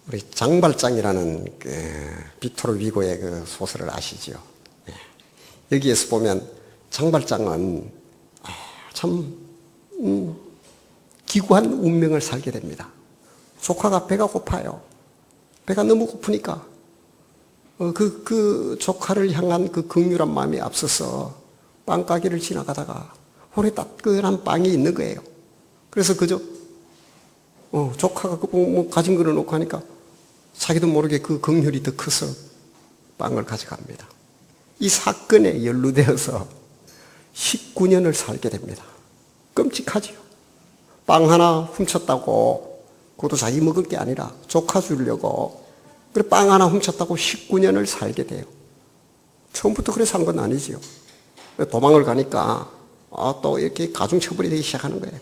우리 장발장이라는 그 빅토르 위고의 그 소설을 아시죠? 네. 여기에서 보면 장발장은 참 기구한 운명을 살게 됩니다. 조카가 배가 고파요. 배가 너무 고프니까 그 조카를 향한 그 긍휼한 마음이 앞서서 빵가게를 지나가다가 혼에 따끈한 빵이 있는 거예요. 그래서 그저 조카가 뭐 가진 거를 놓고 하니까 자기도 모르게 그 긍휼이 더 커서 빵을 가져갑니다. 이 사건에 연루되어서 19년을 살게 됩니다. 끔찍하지요. 빵 하나 훔쳤다고 그것도 자기 먹을 게 아니라 조카 주려고 그래 빵 하나 훔쳤다고 19년을 살게 돼요. 처음부터 그래 산 건 아니지요. 도망을 가니까 또 이렇게 가중처벌이 되기 시작하는 거예요.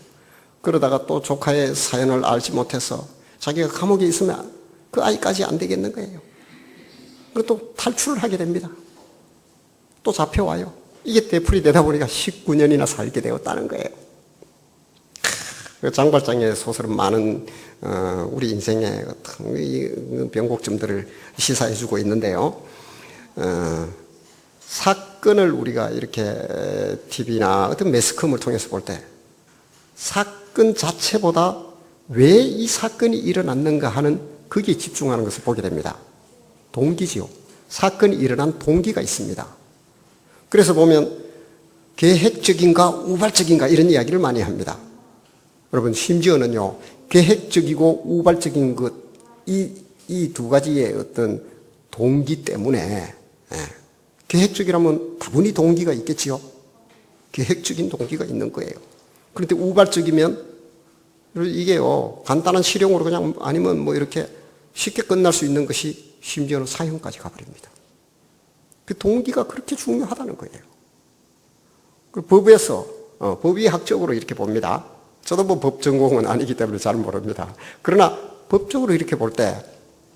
그러다가 또 조카의 사연을 알지 못해서 자기가 감옥에 있으면 그 아이까지 안 되겠는 거예요. 그리고 또 탈출을 하게 됩니다. 또 잡혀와요. 이게 되풀이 되다 보니까 19년이나 살게 되었다는 거예요. 장발장의 소설은 많은 우리 인생의 변곡점들을 시사해주고 있는데요. 사건을 우리가 이렇게 TV나 어떤 매스컴을 통해서 볼 때 사건 자체보다 왜 이 사건이 일어났는가 하는 거기에 집중하는 것을 보게 됩니다. 동기지요. 사건이 일어난 동기가 있습니다. 그래서 보면 계획적인가 우발적인가 이런 이야기를 많이 합니다. 여러분 심지어는요 계획적이고 우발적인 것 이 두 가지의 어떤 동기 때문에 계획적이라면 다분히 동기가 있겠지요. 계획적인 동기가 있는 거예요. 그런데 우발적이면 이게요 간단한 실형으로 그냥 아니면 뭐 이렇게 쉽게 끝날 수 있는 것이 심지어는 사형까지 가버립니다. 그 동기가 그렇게 중요하다는 거예요. 그 법에서 법의학적으로 이렇게 봅니다. 저도 뭐 법 전공은 아니기 때문에 잘 모릅니다. 그러나 법적으로 이렇게 볼 때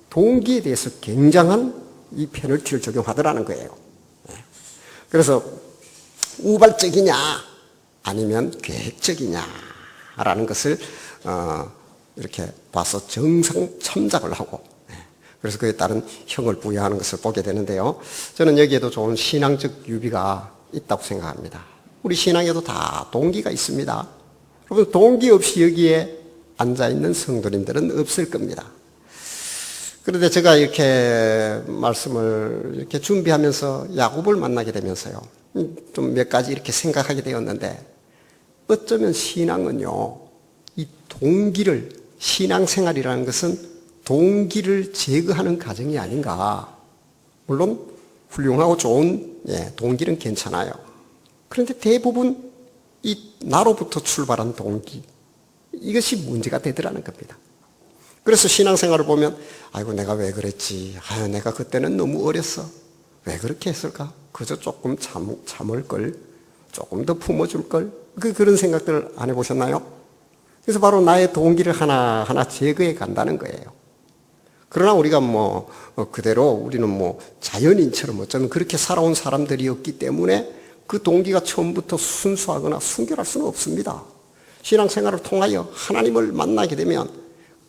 동기에 대해서 굉장한 이 페널티를 적용하더라는 거예요. 그래서 우발적이냐 아니면 계획적이냐라는 것을 이렇게 봐서 정상 첨작을 하고 그래서 그에 따른 형을 부여하는 것을 보게 되는데요. 저는 여기에도 좋은 신앙적 유비가 있다고 생각합니다. 우리 신앙에도 다 동기가 있습니다. 여러분 동기 없이 여기에 앉아있는 성도님들은 없을 겁니다. 그런데 제가 이렇게 말씀을 이렇게 준비하면서 야곱을 만나게 되면서요. 좀 몇 가지 이렇게 생각하게 되었는데 어쩌면 신앙은요. 이 동기를 신앙생활이라는 것은 동기를 제거하는 과정이 아닌가. 물론 훌륭하고 좋은 동기는 괜찮아요. 그런데 대부분 이 나로부터 출발한 동기 이것이 문제가 되더라는 겁니다. 그래서 신앙생활을 보면 아이고 내가 왜 그랬지. 아유 내가 그때는 너무 어렸어. 왜 그렇게 했을까? 그저 조금 참을 걸. 조금 더 품어줄 걸. 그런 생각들 안 해보셨나요? 그래서 바로 나의 동기를 하나하나 제거해 간다는 거예요. 그러나 우리가 뭐 그대로 우리는 뭐 자연인처럼 어쩌면 그렇게 살아온 사람들이었기 때문에 그 동기가 처음부터 순수하거나 순결할 수는 없습니다. 신앙생활을 통하여 하나님을 만나게 되면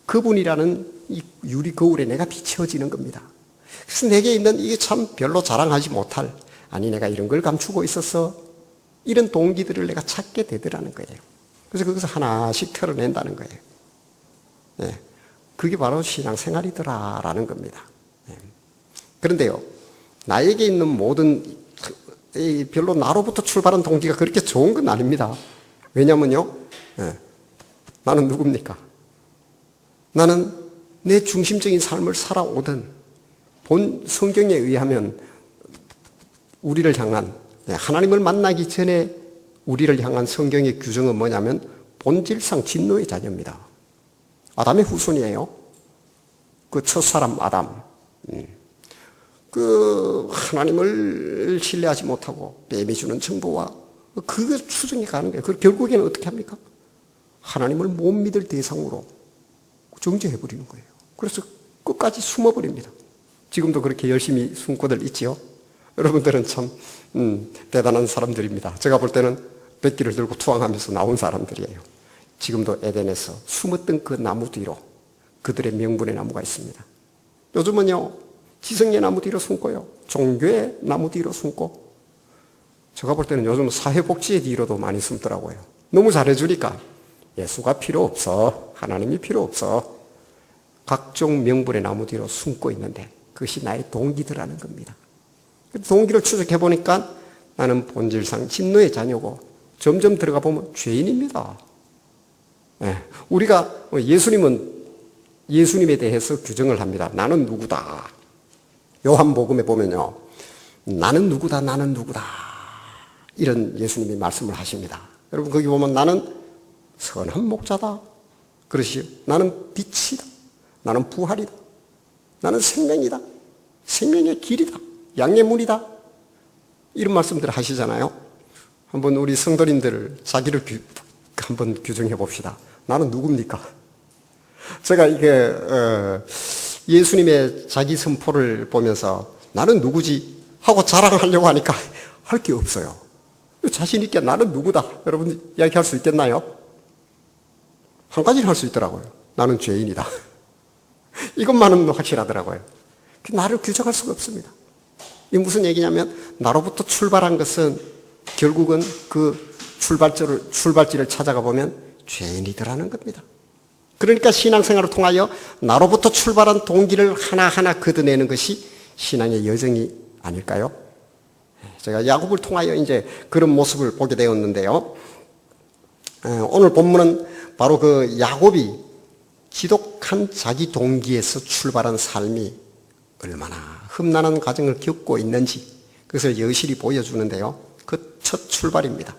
그분이라는 이 유리 거울에 내가 비춰지는 겁니다. 그래서 내게 있는 이게 참 별로 자랑하지 못할 아니 내가 이런 걸 감추고 있어서 이런 동기들을 내가 찾게 되더라는 거예요. 그래서 그것을 하나씩 털어낸다는 거예요. 네. 그게 바로 신앙생활이더라라는 겁니다. 네. 그런데요, 나에게 있는 모든 별로 나로부터 출발한 동기가 그렇게 좋은 건 아닙니다. 왜냐면요, 나는 누굽니까? 나는 내 중심적인 삶을 살아오던 본 성경에 의하면 우리를 향한 하나님을 만나기 전에 우리를 향한 성경의 규정은 뭐냐면 본질상 진노의 자녀입니다. 아담의 후손이에요. 그 첫사람 아담. 그 하나님을 신뢰하지 못하고 뱀이 주는 정보와 그걸 추정해 가는 거예요. 그 결국에는 어떻게 합니까? 하나님을 못 믿을 대상으로 정죄해버리는 거예요. 그래서 끝까지 숨어버립니다. 지금도 그렇게 열심히 숨고들 있지요. 여러분들은 참 대단한 사람들입니다. 제가 볼 때는 백기를 들고 투항하면서 나온 사람들이에요. 지금도 에덴에서 숨었던 그 나무 뒤로 그들의 명분의 나무가 있습니다. 요즘은요, 지성의 나무 뒤로 숨고요, 종교의 나무 뒤로 숨고, 제가 볼 때는 요즘 사회복지의 뒤로도 많이 숨더라고요. 너무 잘해주니까 예수가 필요 없어, 하나님이 필요 없어, 각종 명분의 나무 뒤로 숨고 있는데 그것이 나의 동기들라는 겁니다. 동기를 추적해 보니까 나는 본질상 진노의 자녀고 점점 들어가 보면 죄인입니다. 우리가 예수님에 대해서 규정을 합니다. 나는 누구다. 요한복음에 보면요, 나는 누구다, 나는 누구다, 이런 예수님이 말씀을 하십니다. 여러분 거기 보면 나는 선한 목자다 그러시오. 나는 빛이다. 나는 부활이다. 나는 생명이다. 생명의 길이다. 양의 문이다. 이런 말씀들을 하시잖아요. 한번 우리 성도님들 자기를 한번 규정해 봅시다. 나는 누굽니까? 제가 이게 예수님의 자기 선포를 보면서 나는 누구지 하고 자랑하려고 하니까 할 게 없어요. 자신 있게 나는 누구다 여러분 이야기할 수 있겠나요? 한 가지는 할 수 있더라고요. 나는 죄인이다. 이것만은 확실하더라고요. 나를 규정할 수가 없습니다. 이게 무슨 얘기냐면 나로부터 출발한 것은 결국은 그 출발지를 찾아가 보면 죄인이더라는 겁니다. 그러니까 신앙생활을 통하여 나로부터 출발한 동기를 하나하나 걷어내는 것이 신앙의 여정이 아닐까요? 제가 야곱을 통하여 이제 그런 모습을 보게 되었는데요. 오늘 본문은 바로 그 야곱이 지독한 자기 동기에서 출발한 삶이 얼마나 험난한 과정을 겪고 있는지 그것을 여실히 보여주는데요. 그 첫 출발입니다.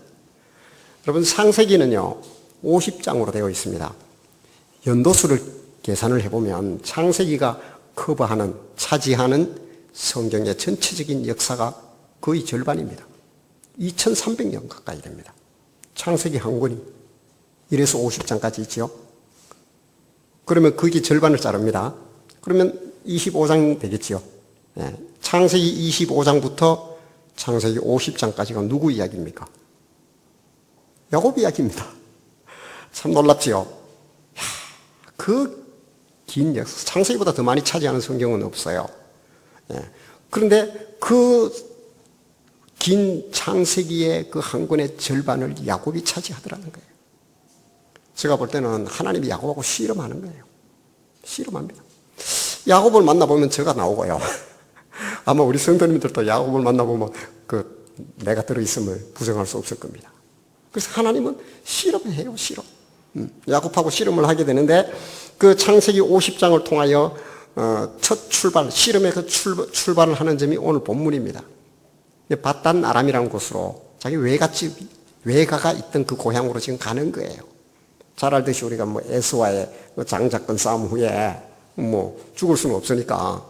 여러분 창세기는요 50장으로 되어 있습니다. 연도수를 계산을 해보면 창세기가 커버하는, 차지하는 성경의 전체적인 역사가 거의 절반입니다. 2300년 가까이 됩니다. 창세기 한 권이. 이래서 50장까지 있죠. 그러면 거기 절반을 자릅니다. 그러면 25장 되겠지요. 창세기 25장부터 창세기 50장까지가 누구 이야기입니까? 야곱 이야기입니다. 참 놀랍지요. 그 긴 역사, 창세기보다 더 많이 차지하는 성경은 없어요. 그런데 그 긴 창세기의 그 한 권의 절반을 야곱이 차지하더라는 거예요. 제가 볼 때는 하나님이 야곱하고 씨름하는 거예요. 씨름합니다. 야곱을 만나보면 저가 나오고요. 아마 우리 성도님들도 야곱을 만나보면 내가 들어있음을 부정할 수 없을 겁니다. 그래서 하나님은 씨름을 해요, 씨름. 야곱하고 씨름을 하게 되는데 그 창세기 50장을 통하여 첫 출발, 씨름의 그 출발을 하는 점이 오늘 본문입니다. 바단 아람이라는 곳으로 자기 외가가 있던 그 고향으로 지금 가는 거예요. 잘 알듯이 우리가 에스와의 장자권 싸움 후에 죽을 수는 없으니까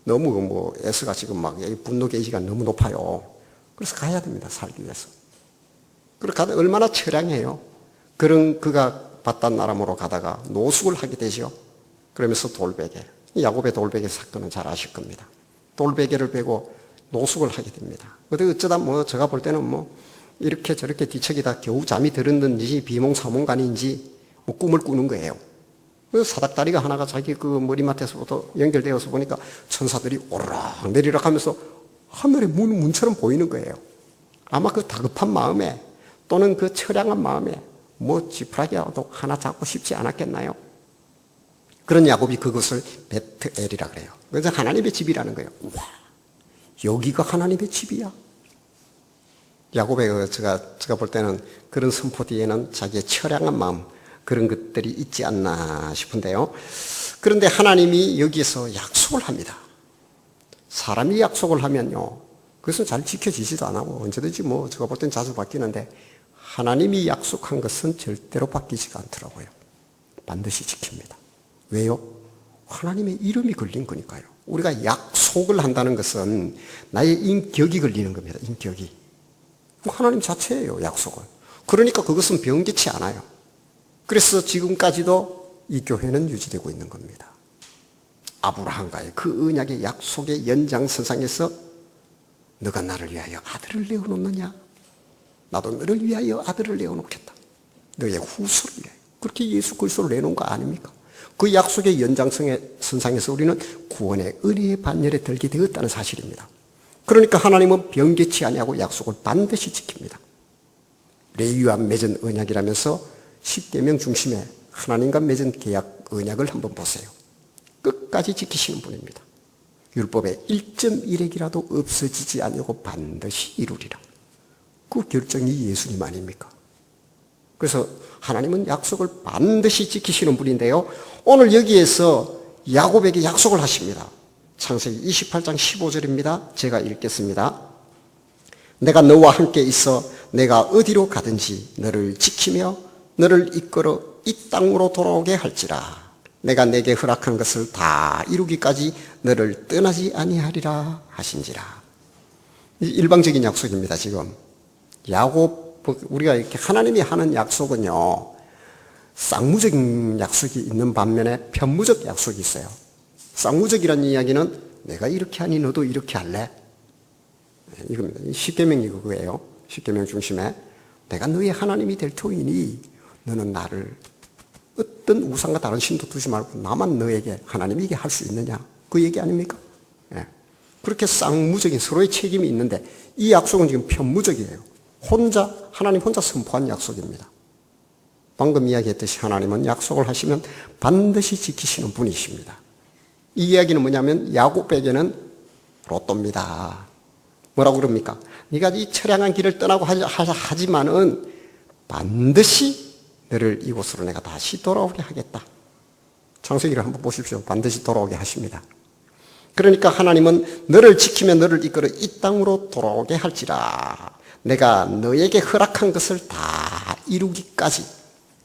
너무 에스가 지금 분노 게이지가 너무 높아요. 그래서 가야 됩니다, 살기 위해서. 그렇게 가다 얼마나 처량해요. 그런 그가 바단 아람으로 가다가 노숙을 하게 되죠. 그러면서 돌베개, 야곱의 돌베개 사건은 잘 아실 겁니다. 돌베개를 베고 노숙을 하게 됩니다. 근데 어쩌다 제가 볼 때는 이렇게 저렇게 뒤척이다 겨우 잠이 들었는지 비몽사몽간인지 꿈을 꾸는 거예요. 그 사닥다리가 하나가 자기 그 머리맡에서부터 연결되어서 보니까 천사들이 오르락 내리락 하면서 하늘의 문처럼 보이는 거예요. 아마 그 다급한 마음에 또는 그 처량한 마음에 지푸라기라도 하나 잡고 싶지 않았겠나요? 그런 야곱이 그것을 베트엘이라 그래요. 그래서 하나님의 집이라는 거예요. 우와, 여기가 하나님의 집이야. 야곱의 제가 볼 때는 그런 선포 뒤에는 자기의 처량한 마음, 그런 것들이 있지 않나 싶은데요. 그런데 하나님이 여기에서 약속을 합니다. 사람이 약속을 하면요, 그것은 잘 지켜지지도 않고 언제든지 제가 볼 땐 자주 바뀌는데 하나님이 약속한 것은 절대로 바뀌지가 않더라고요. 반드시 지킵니다. 왜요? 하나님의 이름이 걸린 거니까요. 우리가 약속을 한다는 것은 나의 인격이 걸리는 겁니다. 인격이. 하나님 자체예요, 약속은. 그러니까 그것은 변개치 않아요. 그래서 지금까지도 이 교회는 유지되고 있는 겁니다. 아브라함과의 그 언약의 약속의 연장선상에서 너가 나를 위하여 아들을 내어놓느냐? 나도 너를 위하여 아들을 내어놓겠다. 너의 후손을 위하여. 그렇게 예수 그리스도를 내놓은 거 아닙니까? 그 약속의 연장선의 선상에서 우리는 구원의 은혜의 반열에 들게 되었다는 사실입니다. 그러니까 하나님은 변개치 아니하고 약속을 반드시 지킵니다. 레위와 맺은 언약이라면서 십계명 중심에 하나님과 맺은 계약 언약을 한번 보세요. 끝까지 지키시는 분입니다. 율법의 1.1핵이라도 없어지지 아니하고 반드시 이루리라. 그 결정이 예수님 아닙니까? 그래서 하나님은 약속을 반드시 지키시는 분인데요. 오늘 여기에서 야곱에게 약속을 하십니다. 창세기 28장 15절입니다. 제가 읽겠습니다. 내가 너와 함께 있어 내가 어디로 가든지 너를 지키며 너를 이끌어 이 땅으로 돌아오게 할지라. 내가 내게 허락한 것을 다 이루기까지 너를 떠나지 아니하리라 하신지라. 일방적인 약속입니다. 지금 야곱, 우리가 이렇게 하나님이 하는 약속은요, 쌍무적인 약속이 있는 반면에 편무적 약속이 있어요. 쌍무적이라는 이야기는 내가 이렇게 하니 너도 이렇게 할래? 이겁니다. 십계명이 그거예요. 십계명 중심에 내가 너의 하나님이 될 터이니 너는 나를 어떤 우상과 다른 신도 두지 말고 나만 너에게 하나님에게 할 수 있느냐? 그 얘기 아닙니까? 예. 그렇게 쌍무적인 서로의 책임이 있는데 이 약속은 지금 편무적이에요. 하나님 혼자 선포한 약속입니다. 방금 이야기했듯이 하나님은 약속을 하시면 반드시 지키시는 분이십니다. 이 이야기는 뭐냐면 야곱에게는 로또입니다. 뭐라고 그럽니까? 네가 이 처량한 길을 떠나고 하지만은 반드시 너를 이곳으로 내가 다시 돌아오게 하겠다. 창세기를 한번 보십시오. 반드시 돌아오게 하십니다. 그러니까 하나님은 너를 지키며 너를 이끌어 이 땅으로 돌아오게 할지라. 내가 너에게 허락한 것을 다 이루기까지.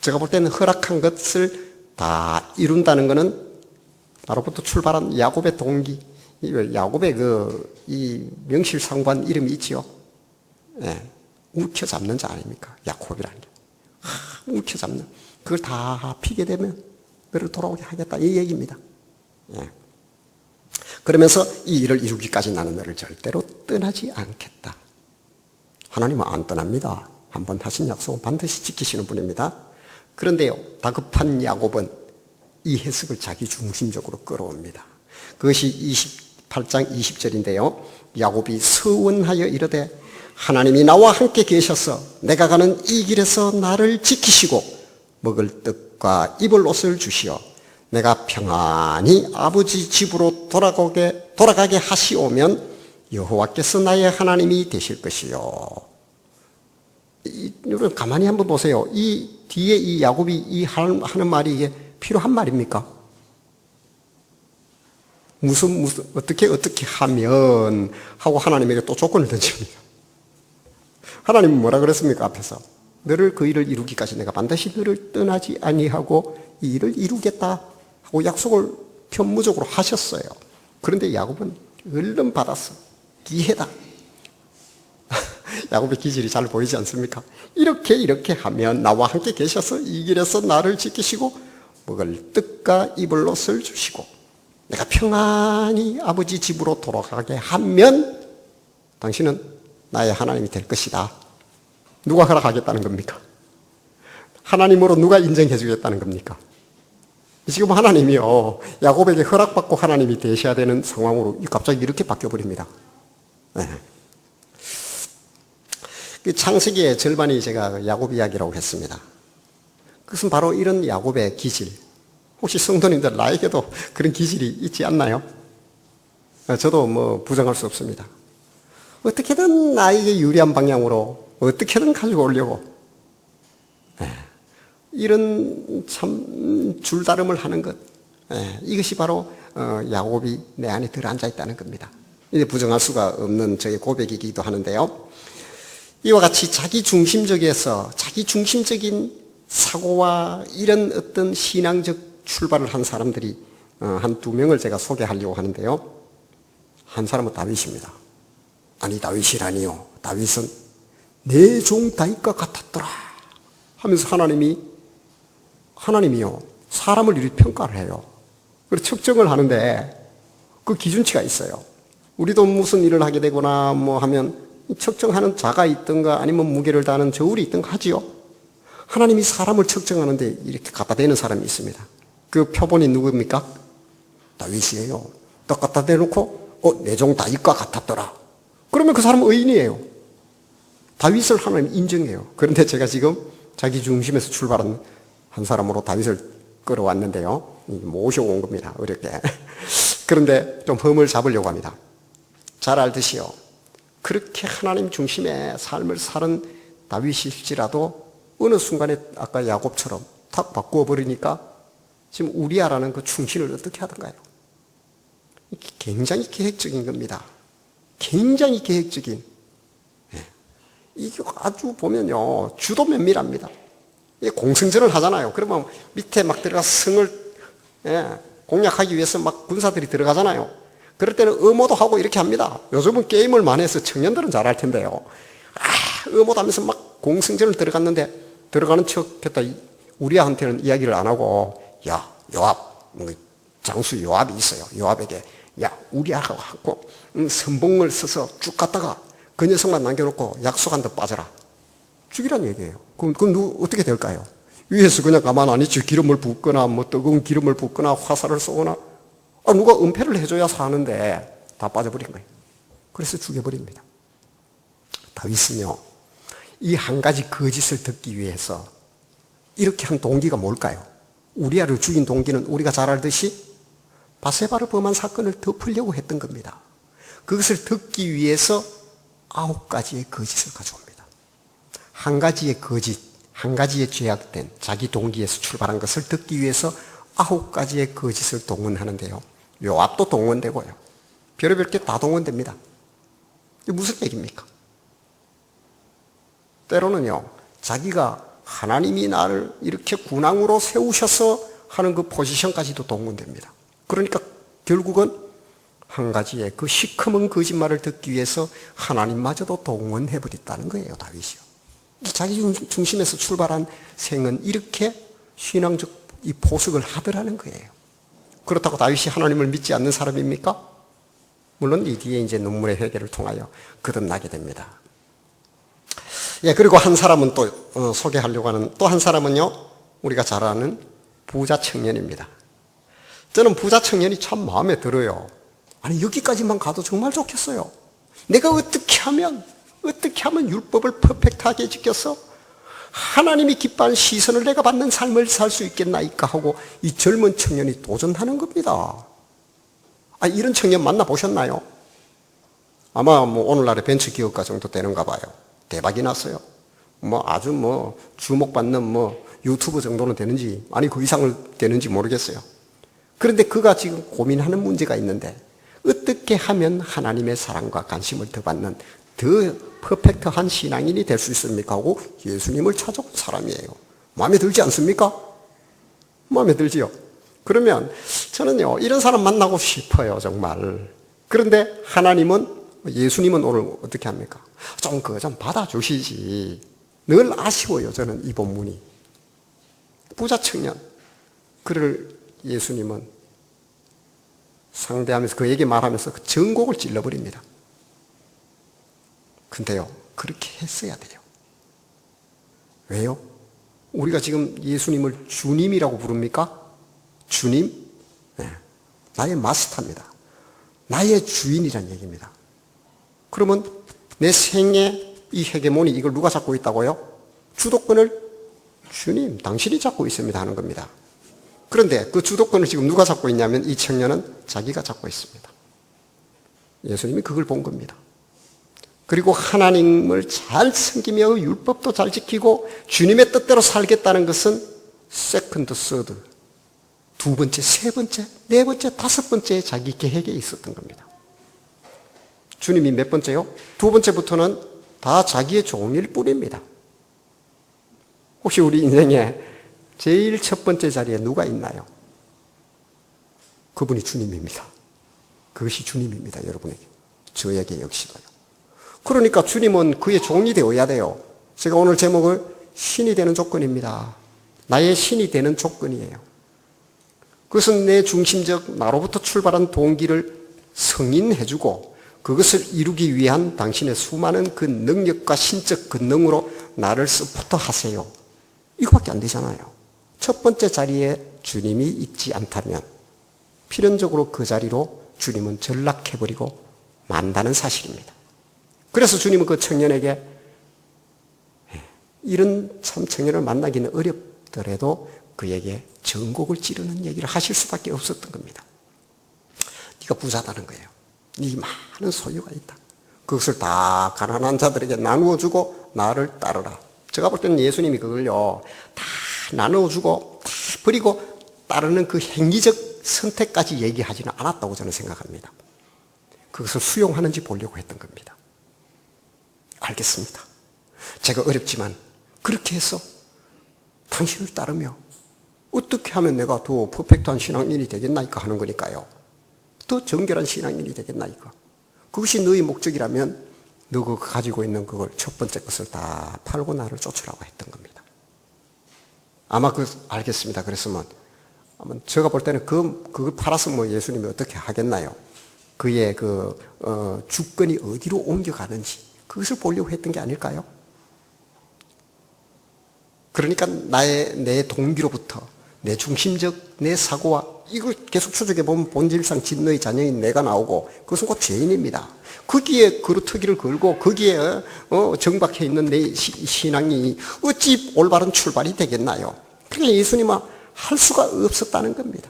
제가 볼 때는 허락한 것을 다 이룬다는 것은 나로부터 출발한 야곱의 동기, 야곱의 이 명실상부한 이름이 있지요. 예, 움켜잡는 자 아닙니까? 야곱이라는 게. 움켜잡는. 그걸 다 피게 되면 너를 돌아오게 하겠다. 이 얘기입니다. 예. 그러면서 이 일을 이루기까지 나는 너를 절대로 떠나지 않겠다. 하나님은 안 떠납니다. 한번 하신 약속은 반드시 지키시는 분입니다. 그런데요, 다급한 야곱은 이 해석을 자기 중심적으로 끌어옵니다. 그것이 28장 20절인데요. 야곱이 서원하여 이르되 하나님이 나와 함께 계셔서 내가 가는 이 길에서 나를 지키시고 먹을 떡과 입을 옷을 주시어 내가 평안히 아버지 집으로 돌아가게 하시오면 여호와께서 나의 하나님이 되실 것이요. 여러분 가만히 한번 보세요. 이 뒤에 이 야곱이 하는 말이 이게 필요한 말입니까? 무슨 어떻게 하면 하고 하나님에게 또 조건을 던집니다. 하나님은 뭐라 그랬습니까? 앞에서 너를 그 일을 이루기까지 내가 반드시 너를 떠나지 아니하고 이 일을 이루겠다 하고 약속을 편무적으로 하셨어요. 그런데 야곱은 얼른 받았어. 기회다. 야곱의 기질이 잘 보이지 않습니까? 이렇게 하면 나와 함께 계셔서 이 길에서 나를 지키시고 먹을 떡과 입을 옷을 주시고 내가 평안히 아버지 집으로 돌아가게 하면 당신은 나의 하나님이 될 것이다. 누가 허락하겠다는 겁니까? 하나님으로 누가 인정해 주겠다는 겁니까? 지금 하나님이요, 야곱에게 허락받고 하나님이 되셔야 되는 상황으로 갑자기 이렇게 바뀌어버립니다. 네. 창세기의 절반이 제가 야곱 이야기라고 했습니다. 그것은 바로 이런 야곱의 기질. 혹시 성도님들 나에게도 그런 기질이 있지 않나요? 저도 부정할 수 없습니다. 어떻게든 나에게 유리한 방향으로 어떻게든 가지고 오려고 이런 참 줄다름을 하는 것, 이것이 바로 야곱이 내 안에 들어앉아 있다는 겁니다. 이제 부정할 수가 없는 저의 고백이기도 하는데요. 이와 같이 자기 중심적인 사고와 이런 어떤 신앙적 출발을 한 사람들이 한 두 명을 제가 소개하려고 하는데요. 한 사람은 다윗입니다. 아니 다윗이라니요. 다윗은 내 종 다윗과 같았더라 하면서 하나님이요 사람을 이렇게 평가를 해요. 그리고 측정을 하는데 그 기준치가 있어요. 우리도 무슨 일을 하게 되거나 하면 측정하는 자가 있든가 아니면 무게를 다하는 저울이 있든가 하지요. 하나님이 사람을 측정하는데 이렇게 갖다 대는 사람이 있습니다. 그 표본이 누굽니까? 다윗이에요. 딱 갖다 대놓고 내 종 다윗과 같았더라. 그러면 그 사람은 의인이에요. 다윗을 하나님 인정해요. 그런데 제가 지금 자기 중심에서 출발한 한 사람으로 다윗을 끌어왔는데요. 모셔온 겁니다. 어렵게. 그런데 좀 흠을 잡으려고 합니다. 잘 알듯이요. 그렇게 하나님 중심의 삶을 사는 다윗일지라도 어느 순간에 아까 야곱처럼 탁 바꾸어 버리니까 지금 우리아라는 그 충신을 어떻게 하던가요? 굉장히 계획적인 겁니다. 굉장히 계획적인. 이게 아주 보면요, 주도 면밀합니다. 공승전을 하잖아요. 그러면 밑에 막 들어가 성을 공략하기 위해서 막 군사들이 들어가잖아요. 그럴 때는 의모도 하고 이렇게 합니다. 요즘은 게임을 많이 해서 청년들은 잘할 텐데요. 의모도 하면서 막 공승전을 들어갔는데 들어가는 척 했다. 우리한테는 이야기를 안 하고, 야, 요압, 장수 요압이 있어요. 요압에게, 야, 우리하고 선봉을 써서 쭉 갔다가 그 녀석만 남겨놓고 약속 한 대 빠져라. 죽이란 얘기예요. 그럼 어떻게 될까요? 위에서 그냥 가만 안 있지. 기름을 붓거나, 뜨거운 기름을 붓거나, 화살을 쏘거나. 누가 은폐를 해줘야 사는데 다 빠져버린 거예요. 그래서 죽여버립니다. 다윗은요, 이 한 가지 거짓을 듣기 위해서 이렇게 한 동기가 뭘까요? 우리아를 죽인 동기는 우리가 잘 알듯이 바세바를 범한 사건을 덮으려고 했던 겁니다. 그것을 듣기 위해서 9가지의 거짓을 가져옵니다. 한 가지의 거짓, 한 가지의 죄악된 자기 동기에서 출발한 것을 듣기 위해서 9가지의 거짓을 동원하는데요. 요압도 동원되고요. 별의별 게 다 동원됩니다. 이게 무슨 얘기입니까? 때로는요, 자기가 하나님이 나를 이렇게 군왕으로 세우셔서 하는 그 포지션까지도 동원됩니다. 그러니까 결국은 한 가지의 그 시커먼 거짓말을 듣기 위해서 하나님마저도 동원해버렸다는 거예요, 다윗이요. 자기 중심에서 출발한 생은 이렇게 신앙적 이 포석을 하더라는 거예요. 그렇다고 다윗이 하나님을 믿지 않는 사람입니까? 물론 이 뒤에 이제 눈물의 회개를 통하여 거듭나게 됩니다. 그리고 한 사람은 또 소개하려고 하는 또 한 사람은요, 우리가 잘 아는 부자 청년입니다. 저는 부자 청년이 참 마음에 들어요. 아니, 여기까지만 가도 정말 좋겠어요. 내가 어떻게 하면 율법을 퍼펙트하게 지켜서 하나님이 기뻐하는 시선을 내가 받는 삶을 살 수 있겠나이까 하고 이 젊은 청년이 도전하는 겁니다. 이런 청년 만나보셨나요? 아마 오늘날의 벤처기업가 정도 되는가 봐요. 대박이 났어요. 아주 주목받는 유튜브 정도는 되는지, 그 이상을 되는지 모르겠어요. 그런데 그가 지금 고민하는 문제가 있는데, 어떻게 하면 하나님의 사랑과 관심을 더 받는 더 퍼펙트한 신앙인이 될 수 있습니까? 하고 예수님을 찾아온 사람이에요. 마음에 들지 않습니까? 마음에 들지요? 그러면 저는요, 이런 사람 만나고 싶어요, 정말. 그런데 예수님은 오늘 어떻게 합니까? 좀 받아주시지. 늘 아쉬워요, 저는 이 본문이. 부자 청년. 그를 예수님은 상대하면서 그에게 말하면서 그 전곡을 찔러버립니다. 근데요, 그렇게 했어야 돼요. 왜요? 우리가 지금 예수님을 주님이라고 부릅니까? 주님? 네. 나의 마스터입니다. 나의 주인이란 얘기입니다. 그러면 내 생의 이 헤게모니, 이걸 누가 잡고 있다고요? 주도권을 주님, 당신이 잡고 있습니다 하는 겁니다. 그런데 그 주도권을 지금 누가 잡고 있냐면 이 청년은 자기가 잡고 있습니다. 예수님이 그걸 본 겁니다. 그리고 하나님을 잘 섬기며 율법도 잘 지키고 주님의 뜻대로 살겠다는 것은 세컨드, 서드, 두 번째, 세 번째, 네 번째, 다섯 번째 자기 계획에 있었던 겁니다. 주님이 몇 번째요? 두 번째부터는 다 자기의 종일 뿐입니다. 혹시 우리 인생에 제일 첫 번째 자리에 누가 있나요? 그분이 주님입니다. 그것이 주님입니다, 여러분에게. 저에게 역시도요. 그러니까 주님은 그의 종이 되어야 돼요. 제가 오늘 제목을 신이 되는 조건입니다. 나의 신이 되는 조건이에요. 그것은 내 중심적 나로부터 출발한 동기를 승인해주고 그것을 이루기 위한 당신의 수많은 그 능력과 신적 권능으로 나를 서포트 하세요. 이거밖에 안 되잖아요. 첫 번째 자리에 주님이 있지 않다면 필연적으로 그 자리로 주님은 전락해버리고 만다는 사실입니다. 그래서 주님은 그 청년에게 이런 참 청년을 만나기는 어렵더라도 그에게 전곡을 찌르는 얘기를 하실 수밖에 없었던 겁니다. 네가 부자다는 거예요. 네 많은 소유가 있다. 그것을 다 가난한 자들에게 나누어주고 나를 따르라. 제가 볼 때는 예수님이 그걸요 다 나누어주고 다 버리고 따르는 그 행위적 선택까지 얘기하지는 않았다고 저는 생각합니다. 그것을 수용하는지 보려고 했던 겁니다. 알겠습니다. 제가 어렵지만 그렇게 해서 당신을 따르며 어떻게 하면 내가 더 퍼펙트한 신앙인이 되겠나이까 하는 거니까요. 더 정결한 신앙인이 되겠나이까. 그것이 너의 목적이라면 너 그 가지고 있는 그걸 첫 번째 것을 다 팔고 나를 쫓으라고 했던 겁니다. 아마 알겠습니다. 그랬으면 아마 제가 볼 때는 그걸 팔아서 뭐 예수님이 어떻게 하겠나요? 그의 주권이 어디로 옮겨가는지 그것을 보려고 했던 게 아닐까요? 그러니까 내 동기로부터 내 중심적 내 사고와 이걸 계속 추적해 보면 본질상 진노의 자녀인 내가 나오고 그것은 곧 죄인입니다. 거기에 그루터기를 걸고 거기에 정박해 있는 내 신앙이 어찌 올바른 출발이 되겠나요? 그러니까 예수님은 할 수가 없었다는 겁니다.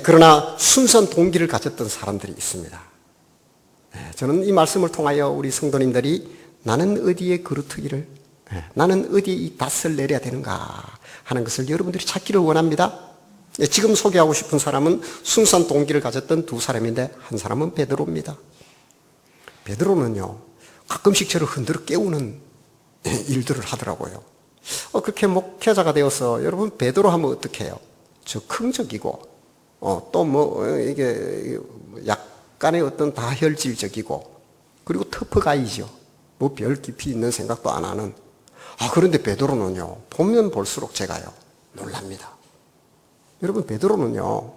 그러나 순수한 동기를 가졌던 사람들이 있습니다. 저는 이 말씀을 통하여 우리 성도님들이 나는 어디에 그루터기를 나는 어디에 이 닷을 내려야 되는가 하는 것을 여러분들이 찾기를 원합니다. 지금 소개하고 싶은 사람은 순수한 동기를 가졌던 두 사람인데 한 사람은 베드로입니다. 베드로는요 가끔씩 저를 흔들어 깨우는 일들을 하더라고요. 그렇게 목회자가 되어서 여러분 베드로 하면 어떻게 해요? 적흥적이고 또 이게 약간의 어떤 다혈질적이고 그리고 터프가이죠. 뭐 별 깊이 있는 생각도 안 하는. 그런데 베드로는요 보면 볼수록 제가요 놀랍니다. 여러분 베드로는요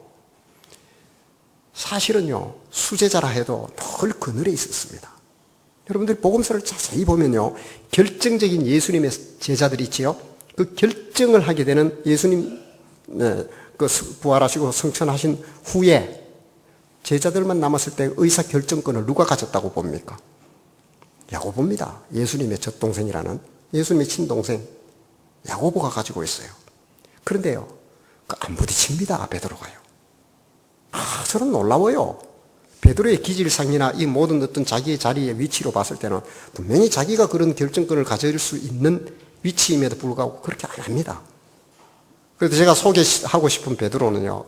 사실은요 수제자라 해도 늘 그늘에 있었습니다. 여러분들 복음서를 자세히 보면요 결정적인 예수님의 제자들이 있지요. 그 결정을 하게 되는 예수님 그 부활하시고 성천하신 후에 제자들만 남았을 때 의사 결정권을 누가 가졌다고 봅니까? 야고보입니다. 예수님의 젖동생이라는 예수님의 친동생 야고보가 가지고 있어요. 그런데요 안 부딪힙니다. 베드로가요. 저는 놀라워요. 베드로의 기질상이나 이 모든 어떤 자기의 자리의 위치로 봤을 때는 분명히 자기가 그런 결정권을 가질 수 있는 위치임에도 불구하고 그렇게 안 합니다. 그래서 제가 소개하고 싶은 베드로는요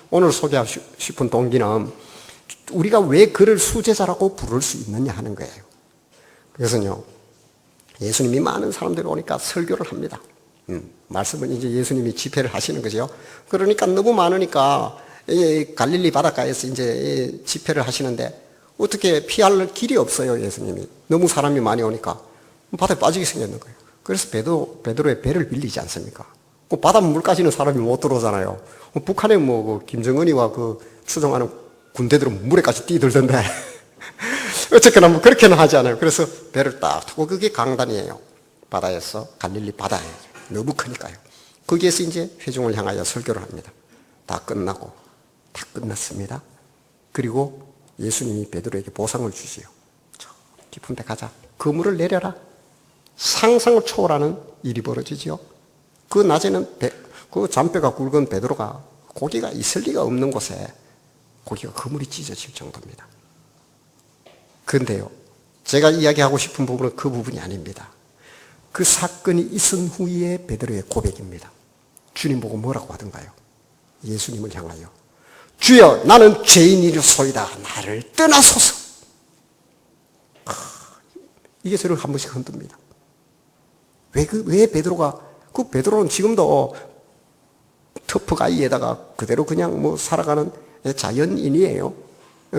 오늘 소개하고 싶은 동기는 우리가 왜 그를 수제자라고 부를 수 있느냐 하는 거예요. 그래서요 예수님이 많은 사람들이 오니까 설교를 합니다. 말씀은 이제 예수님이 집회를 하시는 거죠. 그러니까 너무 많으니까 갈릴리 바닷가에서 이제 집회를 하시는데 어떻게 피할 길이 없어요. 예수님이 너무 사람이 많이 오니까 바다에 빠지게 생겼는 거예요. 그래서 베드로의 배를 빌리지 않습니까? 그 바닷물까지는 사람이 못 들어오잖아요. 북한에 김정은이와 추종하는 군대들은 물에까지 뛰들던데 어쨌거나 그렇게는 하지 않아요. 그래서 배를 딱 두고 그게 강단이에요. 바다에서 갈릴리 바다에 너무 크니까요. 거기에서 이제 회중을 향하여 설교를 합니다. 다 끝났습니다. 그리고 예수님이 베드로에게 보상을 주지요. 저 깊은 데 가자. 그물을 내려라. 상상을 초월하는 일이 벌어지지요. 그 낮에는 그 잔뼈가 굵은 베드로가 고기가 있을 리가 없는 곳에 고기가 그물이 찢어질 정도입니다. 그런데요 제가 이야기하고 싶은 부분은 그 부분이 아닙니다. 그 사건이 있은 후에 베드로의 고백입니다. 주님 보고 뭐라고 하던가요? 예수님을 향하여 주여 나는 죄인이로소이다. 나를 떠나소서. 이게 저를 한 번씩 흔듭니다. 왜 베드로가 베드로는 지금도 터프가이에다가 그대로 그냥 살아가는 자연인이에요.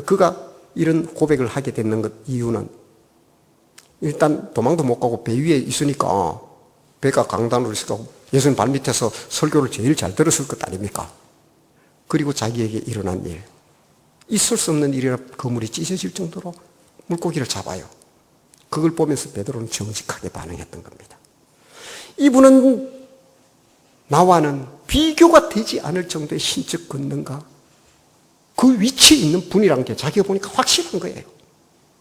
그가 이런 고백을 하게 되는 것 이유는 일단 도망도 못 가고 배 위에 있으니까 배가 강단으로 있으니까 예수님 발밑에서 설교를 제일 잘 들었을 것 아닙니까? 그리고 자기에게 일어난 일, 있을 수 없는 일이라 그물이 찢어질 정도로 물고기를 잡아요. 그걸 보면서 베드로는 정직하게 반응했던 겁니다. 이분은 나와는 비교가 되지 않을 정도의 신적 권능과 그 위치에 있는 분이란 게 자기가 보니까 확실한 거예요.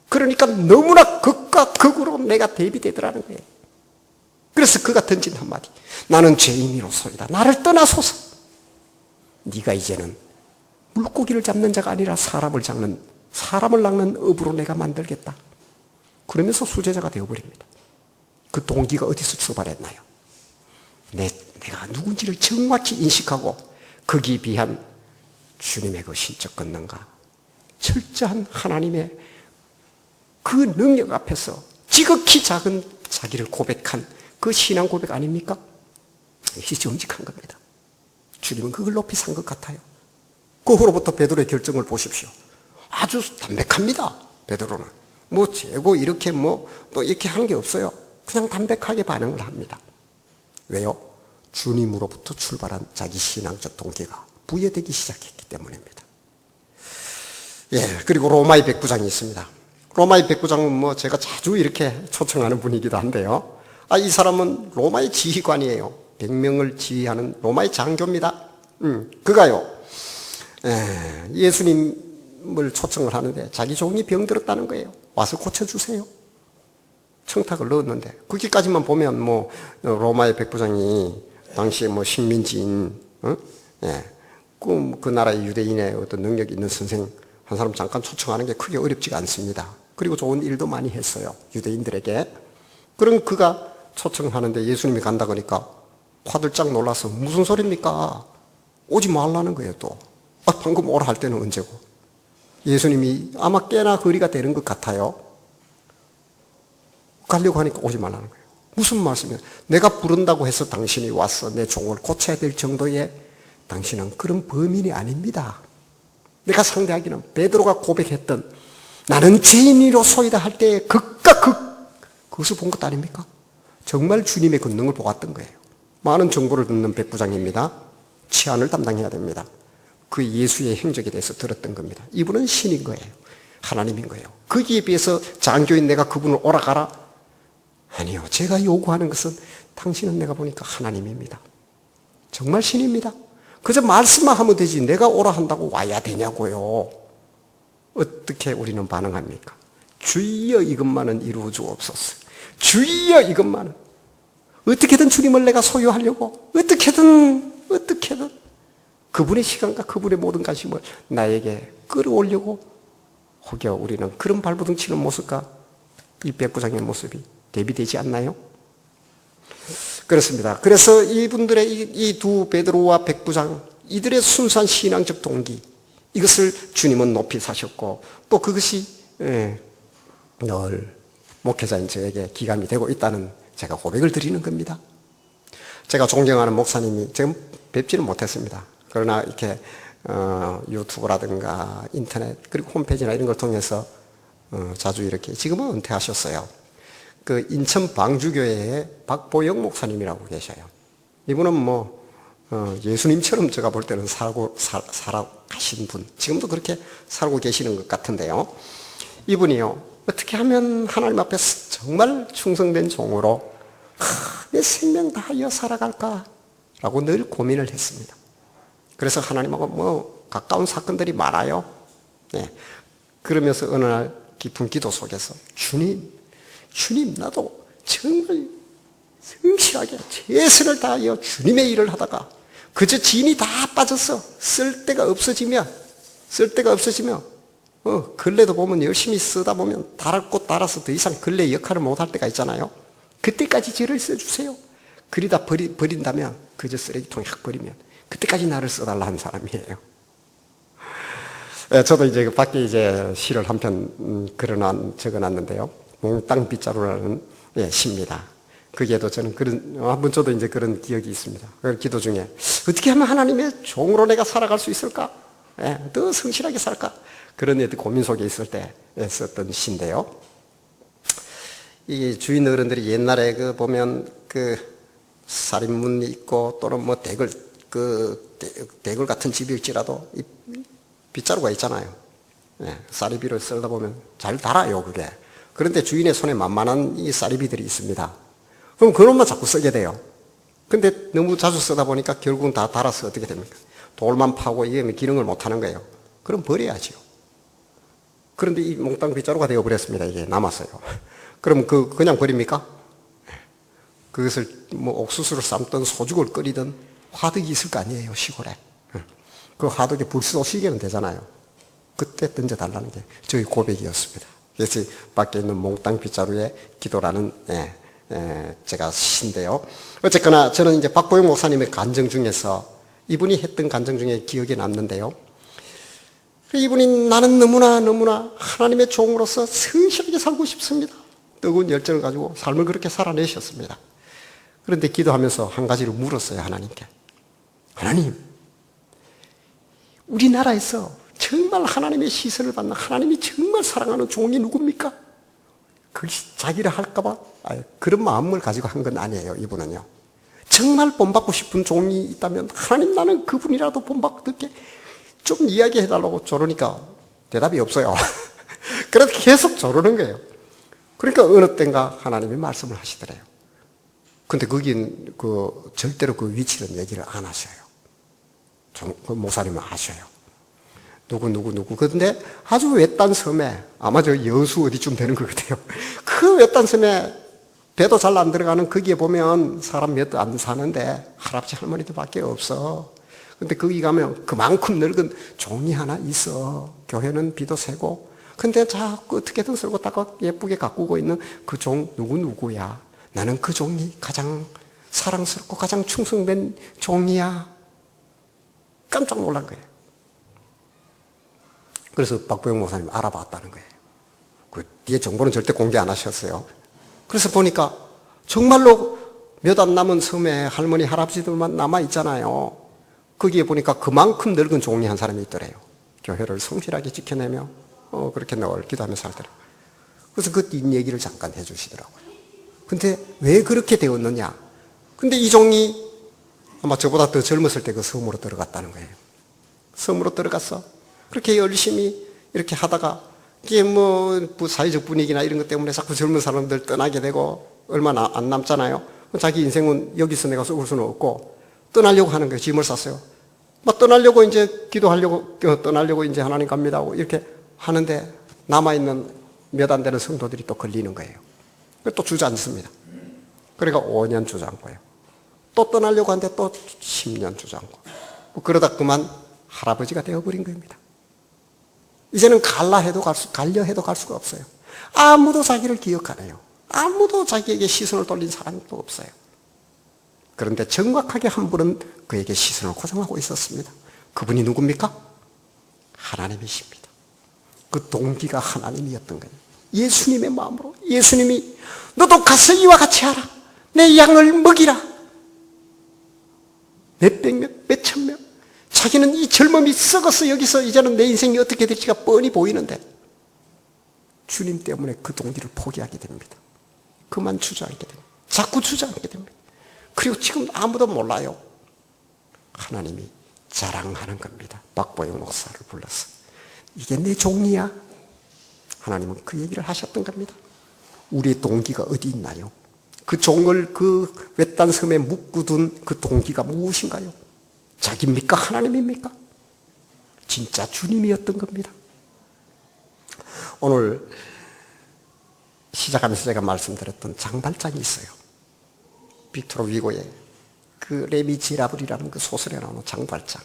그러니까 너무나 극과 극으로 내가 대비되더라는 거예요. 그래서 그가 던진 한마디, 나는 죄인이로소이다. 나를 떠나소서. 네가 이제는 물고기를 잡는 자가 아니라 사람을 낚는 업으로 내가 만들겠다. 그러면서 수제자가 되어버립니다. 그 동기가 어디서 출발했나요? 내가 누군지를 정확히 인식하고 거기에 비한 주님의 그 신적 권능과 철저한 하나님의 그 능력 앞에서 지극히 작은 자기를 고백한 그 신앙 고백 아닙니까? 이것이 정직한 겁니다. 주님은 그걸 높이 산 것 같아요. 그 후로부터 베드로의 결정을 보십시오. 아주 담백합니다. 베드로는 뭐 재고 이렇게 또 이렇게 하는 게 없어요. 그냥 담백하게 반응을 합니다. 왜요? 주님으로부터 출발한 자기 신앙적 동기가 부여되기 시작했기 때문입니다. 그리고 로마의 백부장이 있습니다. 로마의 백부장은 제가 자주 이렇게 초청하는 분이기도 한데요. 이 사람은 로마의 지휘관이에요. 100명을 지휘하는 로마의 장교입니다. 그가요, 예수님을 초청을 하는데 자기 종이 병들었다는 거예요. 와서 고쳐주세요. 청탁을 넣었는데, 거기까지만 보면 로마의 백부장이 당시에 식민지인, 그 나라의 유대인의 어떤 능력 있는 선생 한 사람 잠깐 초청하는 게 크게 어렵지가 않습니다. 그리고 좋은 일도 많이 했어요. 유대인들에게. 그럼 그가 초청하는데 예수님이 간다 그러니까 화들짝 놀라서 무슨 소리입니까? 오지 말라는 거예요, 또. 방금 오라 할 때는 언제고. 예수님이 아마 꽤나 거리가 되는 것 같아요. 가려고 하니까 오지 말라는 거예요. 무슨 말씀이에요? 내가 부른다고 해서 당신이 와서 내 종을 고쳐야 될 정도의 당신은 그런 범인이 아닙니다. 내가 상대하기는 베드로가 고백했던 나는 죄인이로소이다 할 때의 극과 극, 그것을 본 것 아닙니까? 정말 주님의 권능을 보았던 거예요. 많은 정보를 듣는 백부장입니다. 치안을 담당해야 됩니다. 그 예수의 행적에 대해서 들었던 겁니다. 이분은 신인 거예요. 하나님인 거예요. 거기에 비해서 장교인 내가 그분을 오라가라? 아니요. 제가 요구하는 것은 당신은 내가 보니까 하나님입니다. 정말 신입니다. 그저 말씀만 하면 되지 내가 오라 한다고 와야 되냐고요. 어떻게 우리는 반응합니까? 주여 이것만은 이루어 주옵소서. 주여 이것만은. 어떻게든 주님을 내가 소유하려고 어떻게든 그분의 시간과 그분의 모든 관심을 나에게 끌어올려고 혹여 우리는 그런 발버둥 치는 모습과 이 백부장의 모습이 대비되지 않나요? 그렇습니다. 그래서 이분들의 이 두 베드로와 백부장 이들의 순수한 신앙적 동기 이것을 주님은 높이 사셨고 또 그것이 늘 목회자인 저에게 기감이 되고 있다는 제가 고백을 드리는 겁니다. 제가 존경하는 목사님이 지금 뵙지는 못했습니다. 그러나 이렇게 유튜브라든가 인터넷 그리고 홈페이지나 이런 걸 통해서 자주 이렇게 지금은 은퇴하셨어요. 그 인천 방주교회의 박보영 목사님이라고 계셔요. 이분은 예수님처럼 제가 볼 때는 살아가신 분, 지금도 그렇게 살고 계시는 것 같은데요. 이분이요, 어떻게 하면 하나님 앞에서 정말 충성된 종으로 내 생명 다하여 살아갈까라고 늘 고민을 했습니다. 그래서 하나님하고 가까운 사건들이 많아요. 그러면서 어느 날 깊은 기도 속에서 주님 나도 정말 성실하게 최선을 다하여 주님의 일을 하다가 그저 진이 다 빠져서 쓸데가 없어지면 걸레도 보면 열심히 쓰다 보면 달았고 달아서 더 이상 걸레 역할을 못할 때가 있잖아요. 그때까지 저를 써주세요. 그러다 버린다면 그저 쓰레기통에 확 버리면 그때까지 나를 써달라 한 사람이에요. 저도 이제 밖에 이제 시를 한 편 적어놨는데요. 몽땅 빗자루라는 시입니다. 거기에도 저는 한번 저도 이제 그런 기억이 있습니다. 기도 중에 어떻게 하면 하나님의 종으로 내가 살아갈 수 있을까? 더 성실하게 살까? 그런 고민 속에 있을 때 썼던 시인데요. 이 주인 어른들이 옛날에 보면 살인문이 있고 또는 대글 같은 집일지라도 이 빗자루가 있잖아요. 쌀이비를 썰다 보면 잘 달아요, 그게. 그런데 주인의 손에 만만한 이 쌀이비들이 있습니다. 그럼 그놈만 자꾸 쓰게 돼요. 근데 너무 자주 쓰다 보니까 결국은 다 닳아서 어떻게 됩니까? 돌만 파고 이게 기능을 못 하는 거예요. 그럼 버려야지요. 그런데 이 몽땅 빗자루가 되어버렸습니다. 이게 남았어요. 그럼 그냥 버립니까? 그것을 뭐 옥수수를 삶든 소죽을 끓이든 화덕이 있을 거 아니에요, 시골에. 그 화덕에 불 쏘시게는 되잖아요. 그때 던져달라는 게 저희 고백이었습니다. 그래서 밖에 있는 몽땅 빗자루의 기도라는 제가 시인데요. 어쨌거나 저는 이제 박보영 목사님의 간증 중에서 이분이 했던 간증 중에 기억에 남는데요. 이분이 나는 너무나 하나님의 종으로서 성실하게 살고 싶습니다. 뜨거운 열정을 가지고 삶을 그렇게 살아내셨습니다. 그런데 기도하면서 한 가지를 물었어요, 하나님께. 하나님, 우리나라에서 정말 하나님의 시선을 받는, 하나님이 정말 사랑하는 종이 누굽니까? 그것이 자기를 할까봐 그런 마음을 가지고 한 건 아니에요, 이분은요. 정말 본받고 싶은 종이 있다면 하나님, 나는 그분이라도 본받게 좀 이야기해달라고 조르니까 대답이 없어요. 그래서 계속 조르는 거예요. 그러니까 어느 땐가 하나님이 말씀을 하시더래요. 근데 거긴 절대로 그 위치는 얘기를 안 하셔요. 그 목사님은 아셔요. 누구. 그런데 아주 외딴 섬에, 아마 저 여수 어디쯤 되는 것 같아요. 그 외딴 섬에 배도 잘 안 들어가는 거기에 보면 사람 몇 안 사는데 할아버지 할머니들밖에 없어. 근데 거기 가면 그만큼 늙은 종이 하나 있어. 교회는 비도 새고. 근데 자꾸 어떻게든 쓸고 닦아 예쁘게 가꾸고 있는 그 종 누구야. 나는 그 종이 가장 사랑스럽고 가장 충성된 종이야. 깜짝 놀란 거예요. 그래서 박보영 목사님 알아봤다는 거예요. 그 뒤에 정보는 절대 공개 안 하셨어요. 그래서 보니까 정말로 몇 안 남은 섬에 할머니, 할아버지들만 남아있잖아요. 거기에 보니까 그만큼 늙은 종이 한 사람이 있더래요. 교회를 성실하게 지켜내며 그렇게 늘 기도하며 살더라고요. 그래서 그 뒷얘기를 잠깐 해주시더라고요. 근데 왜 그렇게 되었느냐? 근데 이 종이 아마 저보다 더 젊었을 때 그 섬으로 들어갔다는 거예요. 섬으로 들어갔어. 그렇게 열심히 이렇게 하다가 이게 뭐 사회적 분위기나 이런 것 때문에 자꾸 젊은 사람들 떠나게 되고 얼마 안 남잖아요. 자기 인생은 여기서 내가 썩을 수는 없고 떠나려고 하는 거예요. 짐을 쌌어요. 막 떠나려고 이제 기도하려고 떠나려고 이제 하나님 갑니다 하고 이렇게 하는데 남아있는 몇 안 되는 성도들이 또 걸리는 거예요. 또 주저앉습니다. 그러니까 5년 주저앉고요. 또 떠나려고 하는데 또 10년 주저앉고. 그러다 그만 할아버지가 되어버린 겁니다. 이제는 갈려 해도 갈 수가 없어요. 아무도 자기를 기억 안 해요. 아무도 자기에게 시선을 돌린 사람이 또 없어요. 그런데 정확하게 한 분은 그에게 시선을 고정하고 있었습니다. 그분이 누굽니까? 하나님이십니다. 그 동기가 하나님이었던 거예요. 예수님의 마음으로. 예수님이 너도 가서 이와 같이 하라. 내 양을 먹이라. 몇백 명, 몇천 명. 자기는 이 젊음이 썩어서 여기서 이제는 내 인생이 어떻게 될지가 뻔히 보이는데 주님 때문에 그 동기를 포기하게 됩니다. 그만 주저앉게 됩니다. 자꾸 주저앉게 됩니다. 그리고 지금 아무도 몰라요. 하나님이 자랑하는 겁니다. 박보영 목사를 불러서 이게 내 종이야. 하나님은 그 얘기를 하셨던 겁니다. 우리의 동기가 어디 있나요? 그 종을 그 외딴 섬에 묶어둔 그 동기가 무엇인가요? 자기입니까? 하나님입니까? 진짜 주님이었던 겁니다. 오늘 시작하면서 제가 말씀드렸던 장발장이 있어요. 빅토르 위고의 그 레미 지라블이라는 그 소설에 나오는 장발장.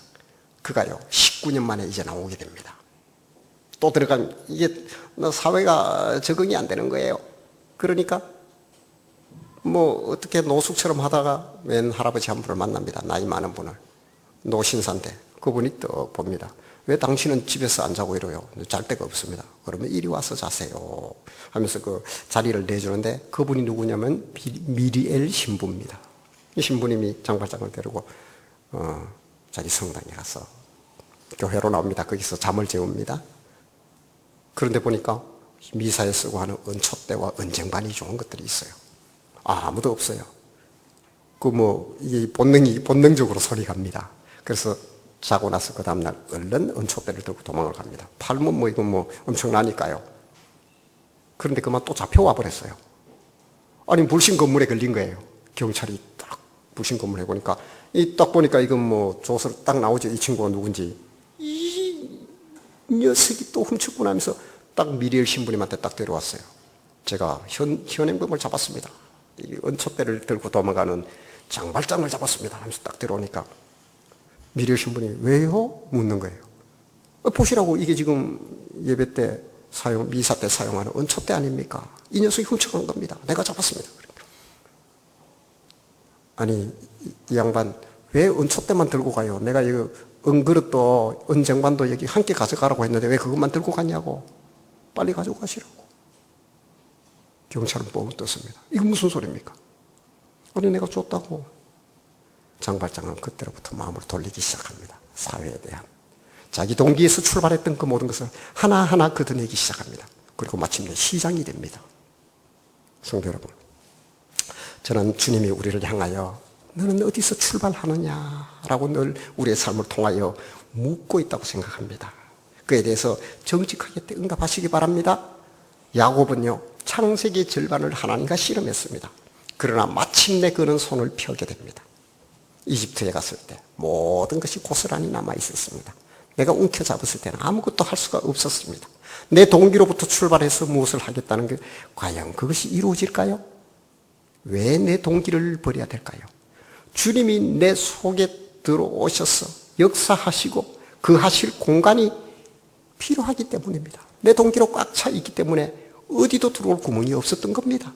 그가요 19년 만에 이제 나오게 됩니다. 또 들어가면 이게 사회가 적응이 안 되는 거예요. 그러니까 뭐 어떻게 노숙처럼 하다가 웬 할아버지 한 분을 만납니다. 나이 많은 분을. 노신사인데 그분이 또 봅니다. 왜 당신은 집에서 안 자고 이래요? 잘 데가 없습니다. 그러면 이리 와서 자세요 하면서 그 자리를 내주는데 그분이 누구냐면 미리엘 신부입니다. 이 신부님이 장발장을 데리고 자기 성당에 가서 교회로 나옵니다. 거기서 잠을 재웁니다. 그런데 보니까 미사에 쓰고 하는 은촛대와 은쟁반이 좋은 것들이 있어요. 아무도 없어요. 이 본능적으로 소리 갑니다. 그래서 자고 나서 그 다음날 얼른 은촛대를 들고 도망을 갑니다. 팔면 이건 엄청나니까요. 그런데 그만 또 잡혀와 버렸어요. 아니, 불신 건물에 걸린 거예요. 경찰이 딱 부신검을 해보니까 이 딱 보니까 이건 뭐 조서로 딱 나오죠. 이 친구가 누군지. 이 녀석이 또 훔쳤구나 하면서 딱 미리엘 신부님한테 딱 데려왔어요. 제가 현행범을 잡았습니다. 이 은촛대를 들고 도망가는 장발장을 잡았습니다 하면서 딱 데려오니까 미리엘 신부님이 왜요? 묻는 거예요. 보시라고 이게 지금 예배 때 미사 때 사용하는 은촛대 아닙니까? 이 녀석이 훔쳐간 겁니다. 내가 잡았습니다. 그러니까. 아니 이 양반 왜 은촛대만 들고 가요? 내가 이거 은그릇도 은쟁반도 여기 함께 가져가라고 했는데 왜 그것만 들고 갔냐고. 빨리 가지고 가시라고. 경찰은 뻥 떴습니다. 이건 무슨 소리입니까? 아니 내가 줬다고. 장발장은 그때로부터 마음을 돌리기 시작합니다. 사회에 대한. 자기 동기에서 출발했던 그 모든 것을 하나하나 걷어내기 시작합니다. 그리고 마침내 시장이 됩니다. 성도 여러분, 저는 주님이 우리를 향하여 너는 어디서 출발하느냐라고 늘 우리의 삶을 통하여 묻고 있다고 생각합니다. 그에 대해서 정직하게 응답하시기 바랍니다. 야곱은요, 창세기 절반을 하나님과 씨름했습니다. 그러나 마침내 그는 손을 펴게 됩니다. 이집트에 갔을 때 모든 것이 고스란히 남아 있었습니다. 내가 움켜잡았을 때는 아무것도 할 수가 없었습니다. 내 동기로부터 출발해서 무엇을 하겠다는 게 과연 그것이 이루어질까요? 왜 내 동기를 버려야 될까요? 주님이 내 속에 들어오셔서 역사하시고 그 하실 공간이 필요하기 때문입니다. 내 동기로 꽉 차 있기 때문에 어디도 들어올 구멍이 없었던 겁니다.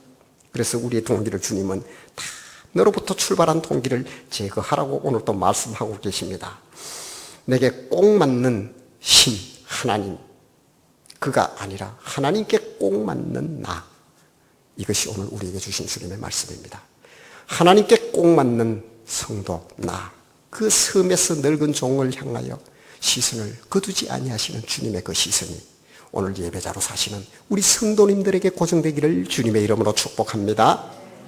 그래서 우리의 동기를 주님은 다 너로부터 출발한 동기를 제거하라고 오늘 또 말씀하고 계십니다. 내게 꼭 맞는 신, 하나님, 그가 아니라 하나님께 꼭 맞는 나. 이것이 오늘 우리에게 주신 주님의 말씀입니다. 하나님께 꼭 맞는 성도, 나. 그 섬에서 늙은 종을 향하여 시선을 거두지 아니하시는 주님의 그 시선이 오늘 예배자로 사시는 우리 성도님들에게 고정되기를 주님의 이름으로 축복합니다.